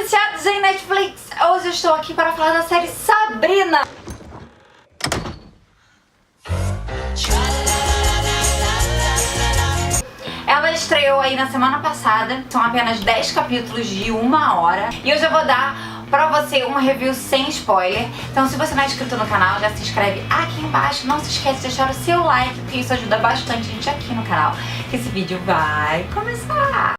viciados em Netflix! Hoje eu estou aqui para falar da série Sabrina! Ela estreou aí na semana passada, são apenas 10 capítulos de 1 hora. E hoje eu vou dar pra você uma review sem spoiler. Então se você não é inscrito no canal, já se inscreve aqui embaixo. Não se esquece de deixar o seu like, porque isso ajuda bastante a gente aqui no canal. Que esse vídeo vai começar!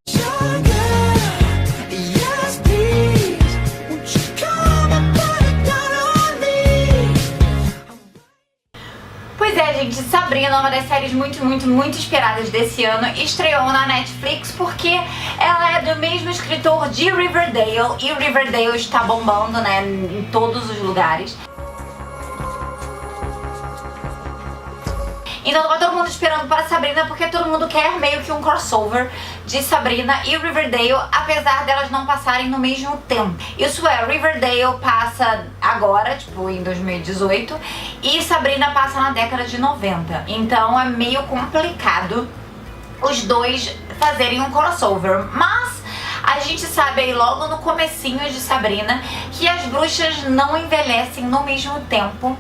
Pois é, gente, Sabrina, uma das séries muito esperadas desse ano, estreou na Netflix porque ela é do mesmo escritor de Riverdale, e Riverdale está bombando, né, em todos os lugares. Então tava todo mundo esperando para Sabrina, porque todo mundo quer meio que um crossover de Sabrina e Riverdale, apesar delas não passarem no mesmo tempo. Isso é, Riverdale passa agora, tipo em 2018, e Sabrina passa na década de 90. Então é meio complicado os dois fazerem um crossover, mas a gente sabe aí logo no comecinho de Sabrina que as bruxas não envelhecem no mesmo tempo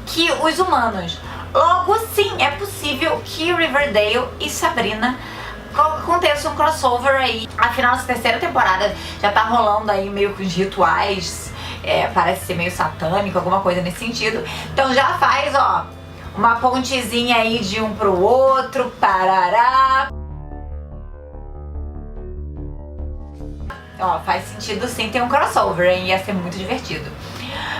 que os humanos. Logo, sim, é possível que Riverdale e Sabrina aconteça um crossover aí. Afinal, essa terceira temporada já tá rolando aí meio que os rituais, parece ser meio satânico, alguma coisa nesse sentido. Então já faz, ó, uma pontezinha aí de um pro outro, parará. Ó, faz sentido sim ter um crossover, hein? Ia ser muito divertido.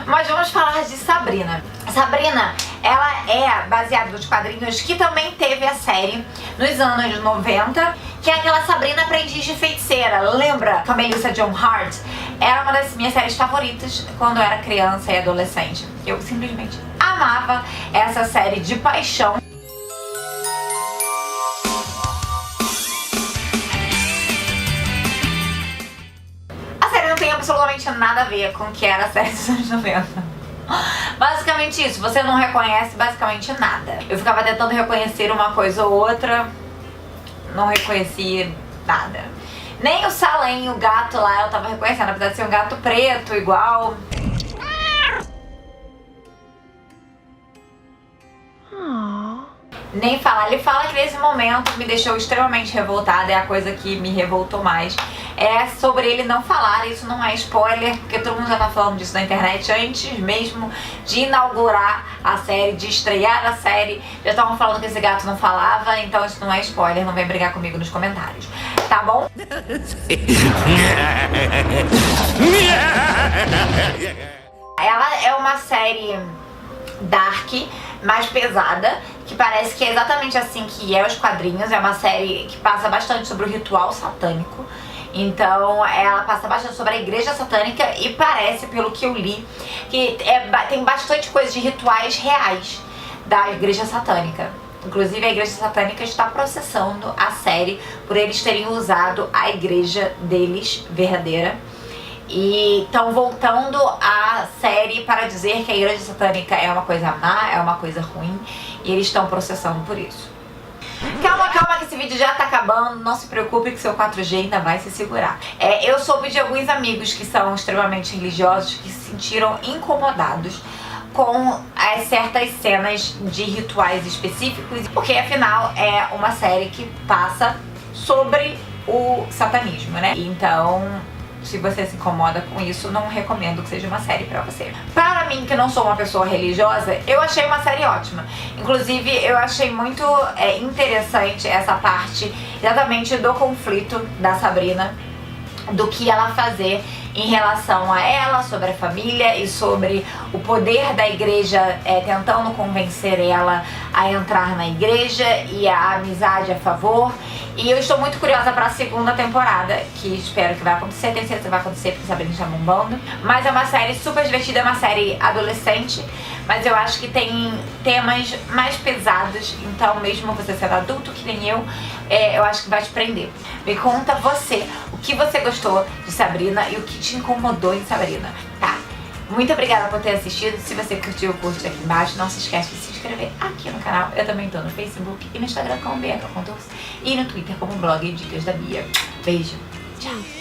Mas vamos falar de Sabrina. Sabrina, ela é baseada nos quadrinhos que também teve a série nos anos 90, que é aquela Sabrina Aprendiz de Feiticeira. Lembra com a Melissa Joan Hart? Era uma das minhas séries favoritas quando eu era criança e adolescente. Eu simplesmente amava essa série de paixão. Tem absolutamente nada a ver com o que era a série dos anos 90. Basicamente isso, você não reconhece basicamente nada. Eu ficava tentando reconhecer uma coisa ou outra, não reconheci nada. Nem o Salem, o gato lá, eu tava reconhecendo, apesar de ser um gato preto, igual. Nem falar, ele fala que nesse momento me deixou extremamente revoltada, é a coisa que me revoltou mais. É sobre ele não falar, isso não é spoiler, porque todo mundo já tá falando disso na internet antes mesmo de inaugurar a série, de estrear a série. Já estavam falando que esse gato não falava, então isso não é spoiler, não vem brigar comigo nos comentários, tá bom? Ela é uma série dark, mais pesada, que parece que é exatamente assim que é os quadrinhos. É uma série que passa bastante sobre o ritual satânico. Então ela passa bastante sobre a igreja satânica e parece, pelo que eu li, que tem bastante coisa de rituais reais da igreja satânica. Inclusive a igreja satânica está processando a série por eles terem usado a igreja deles, verdadeira. E estão voltando a série para dizer que a igreja satânica é uma coisa má, é uma coisa ruim, e eles estão processando por isso. Calma que esse vídeo já tá acabando, não se preocupe que seu 4G ainda vai se segurar. Eu soube de alguns amigos que são extremamente religiosos que se sentiram incomodados com certas cenas de rituais específicos, porque afinal é uma série que passa sobre o satanismo, né? Então, se você se incomoda com isso, não recomendo que seja uma série pra você. Para mim, que não sou uma pessoa religiosa, eu achei uma série ótima. Inclusive, eu achei muito interessante essa parte exatamente do conflito da Sabrina, do que ela fazer em relação a ela, sobre a família e sobre o poder da igreja tentando convencer ela a entrar na igreja e a amizade a favor. E eu estou muito curiosa para a segunda temporada, que espero que vai acontecer, tenho certeza que vai acontecer porque Sabrina está bombando. Mas é uma série super divertida, é uma série adolescente, mas eu acho que tem temas mais pesados, então mesmo você sendo adulto que nem eu acho que vai te prender. Me conta você, o que você gostou de Sabrina e o que te incomodou em Sabrina, tá? Muito obrigada por ter assistido. Se você curtiu, curte aqui embaixo. Não se esquece de se inscrever aqui no canal. Eu também tô no Facebook e no Instagram como Bia Contos e no Twitter como blog Dicas da Bia. Beijo, tchau!